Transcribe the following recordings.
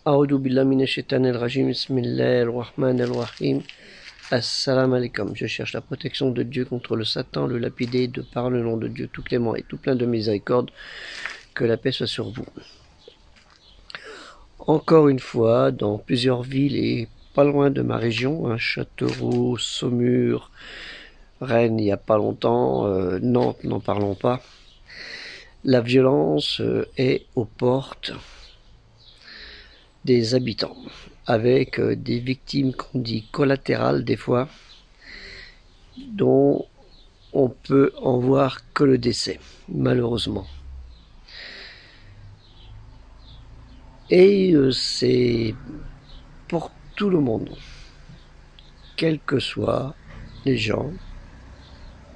A'udhu billahi minash shaitanir rajim, bismillahir rahmanir rahim. Assalamu alaikum. Je cherche la protection de Dieu contre le Satan, le lapidé, de par le nom de Dieu tout clément et tout plein de miséricorde. Que la paix soit sur vous. Encore une fois, dans plusieurs villes et pas loin de ma région, Châteauroux, Saumur, Rennes il n'y a pas longtemps, Nantes n'en parlons pas, la violence est aux portes des habitants, avec des victimes qu'on dit collatérales des fois, dont on peut en voir que le décès, malheureusement. Et c'est pour tout le monde, quels que soient les gens,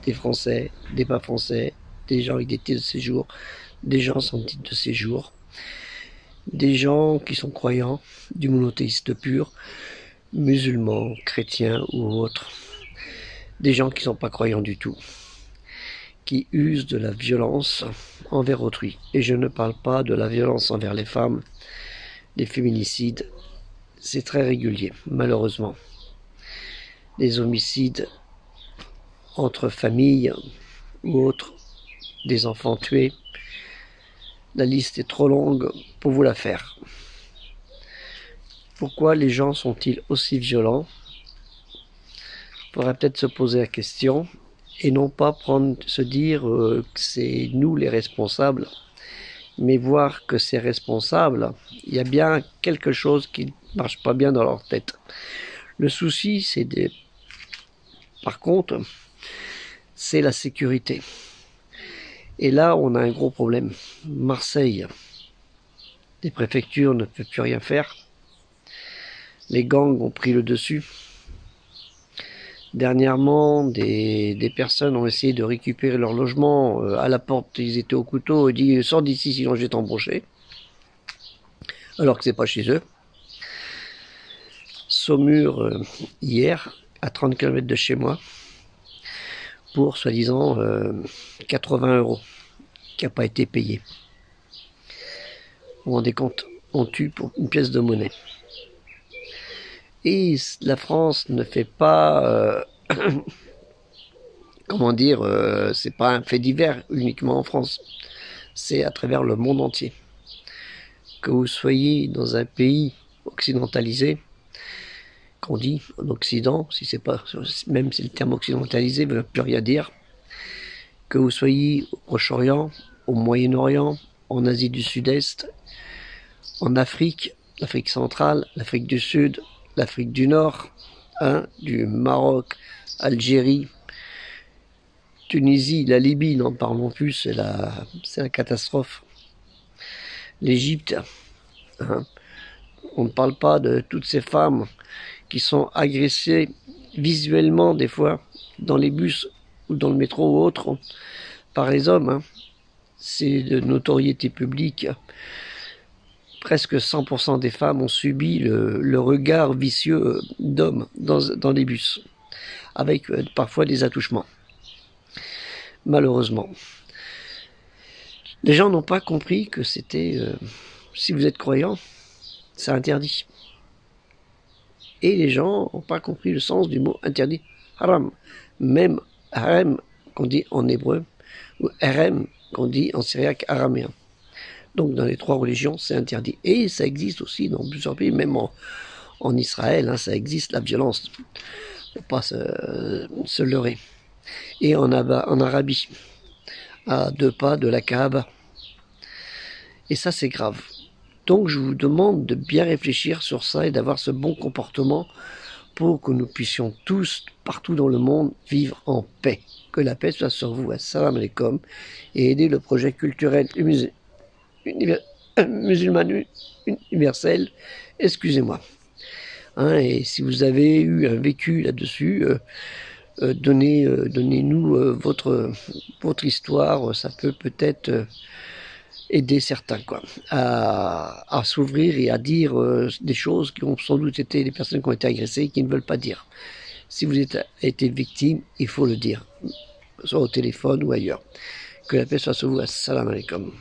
des Français, des pas Français, des gens avec des titres de séjour, des gens sans titre de séjour, des gens qui sont croyants, du monothéiste pur, musulmans, chrétiens ou autres, des gens qui ne sont pas croyants du tout, qui usent de la violence envers autrui. Et je ne parle pas de la violence envers les femmes, les féminicides, c'est très régulier, malheureusement. Les homicides entre familles ou autres, des enfants tués, la liste est trop longue pour vous la faire. Pourquoi les gens sont-ils aussi violents? Il faudrait peut-être se poser la question et non pas se dire que c'est nous les responsables, mais voir que ces responsables, il y a bien quelque chose qui ne marche pas bien dans leur tête. Le souci, par contre, c'est la sécurité. Et là, on a un gros problème. Marseille, les préfectures ne peuvent plus rien faire. Les gangs ont pris le dessus. Dernièrement, des personnes ont essayé de récupérer leur logement. À la porte, ils étaient au couteau. Ils disent « Sors d'ici, sinon je vais t'embaucher ». Alors que c'est pas chez eux. Saumur, hier, à 30 km de chez moi, pour soi-disant 80 €, qui n'a pas été payé. Vous vous rendez compte, on tue pour une pièce de monnaie. Et la France ne fait pas, comment dire, c'est pas un fait divers uniquement en France, c'est à travers le monde entier. Que vous soyez dans un pays occidentalisé, qu'on dit en Occident, si c'est pas, même si le terme occidentalisé ne veut plus rien dire, que vous soyez au Proche-Orient, au Moyen-Orient, en Asie du Sud-Est, en Afrique, l'Afrique centrale, l'Afrique du Sud, l'Afrique du Nord, du Maroc, Algérie, Tunisie, la Libye, n'en parlons plus, c'est la catastrophe. L'Égypte, on ne parle pas de toutes ces femmes qui sont agressées visuellement des fois dans les bus ou dans le métro ou autre par les hommes. C'est de notoriété publique. Presque 100% des femmes ont subi le regard vicieux d'hommes dans les bus, avec parfois des attouchements. Malheureusement. Les gens n'ont pas compris que c'était, si vous êtes croyant, c'est interdit. Et les gens n'ont pas compris le sens du mot interdit, haram. Même harem, qu'on dit en hébreu, ou harem, qu'on dit en syriaque araméen. Donc dans les trois religions, c'est interdit. Et ça existe aussi dans plusieurs pays, même en Israël, ça existe, la violence. Il ne faut pas se leurrer. Et en Arabie, à 2 pas de la Kaaba. Et ça, c'est grave. Donc je vous demande de bien réfléchir sur ça et d'avoir ce bon comportement pour que nous puissions tous, partout dans le monde, vivre en paix. Que la paix soit sur vous. Assalamu alaikum. Et aider le projet culturel musulman universel. Excusez-moi. Et si vous avez eu un vécu là-dessus, donnez-nous votre histoire. Ça peut peut-être aider certains à s'ouvrir et à dire des choses qui ont sans doute été des personnes qui ont été agressées et qui ne veulent pas dire. Si vous avez été victime, il faut le dire, soit au téléphone ou ailleurs. Que la paix soit sur vous. Assalamu alaikum.